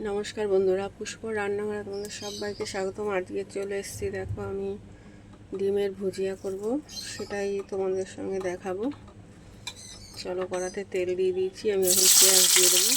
নমস্কার বন্ধুরা, পুষ্প রান্নাঘরে তোমাদের সবাইকে স্বাগতম। আজকে চলে এসেছি, দেখো আমি ডিমের ভুজিয়া করব, সেটাই তোমাদের সঙ্গে দেখাবো। চলো, কড়াতে তেল দিয়ে দিয়েছি, আমি এখন পেঁয়াজ দিয়ে দেবো।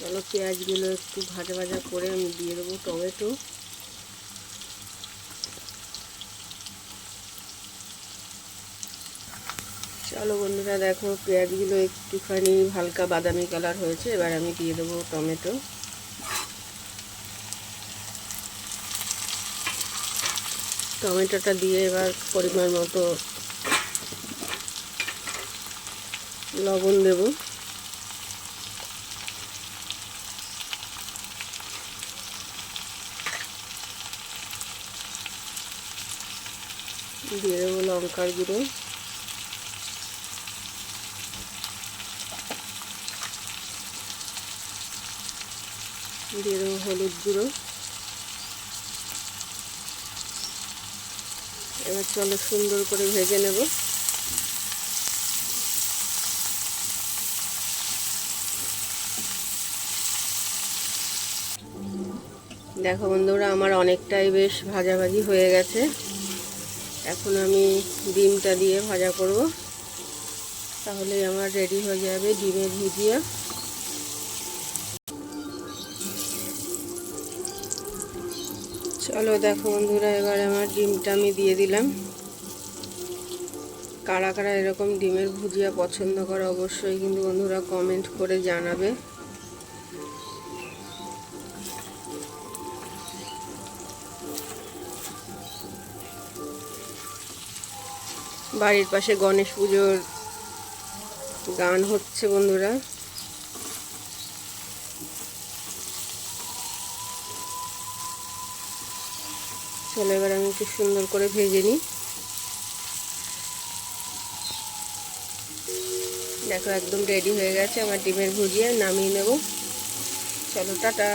চলো, পেঁয়াজগুলো একটু ভাজা ভাজা করে আমি দিয়ে দেবো টমেটো। চলো বন্ধুরা, দেখো পেঁয়াজগুলো একটুখানি হালকা বাদামি কালার হয়েছে, এবার আমি দিয়ে দেবো টমেটো। টমেটোটা দিয়ে এবার পরিমাণ মতো লবণ দেব। দিয়ে দেবো লঙ্কার গুঁড়ো, দিয়ে দেবো হলুদ গুঁড়ো। এবার চলো সুন্দর করে ভেজে নেব। দেখো বন্ধুরা, আমার অনেকটাই বেশ ভাজাভাজি হয়ে গেছে। এখন আমি ডিমটা দিয়ে ভাজা করব, তাহলেই আমার রেডি হয়ে যাবে ডিমের ভুজিয়া। চলো দেখো বন্ধুরা, এবার আমার ডিমটা আমি দিয়ে দিলাম। কারা কারা এরকম ডিমের ভুজিয়া পছন্দ করে অবশ্যই কিন্তু বন্ধুরা কমেন্ট করে জানাবে। বাড়ির পাশে গণেশ পুজোর গান হচ্ছে বন্ধুরা। চলো এবার আমি একটু সুন্দর করে ভেজে নিই। দেখো একদম রেডি হয়ে গেছে আমার ডিমের ভুজিয়া, নামিয়ে নেব। চলো, টাটা।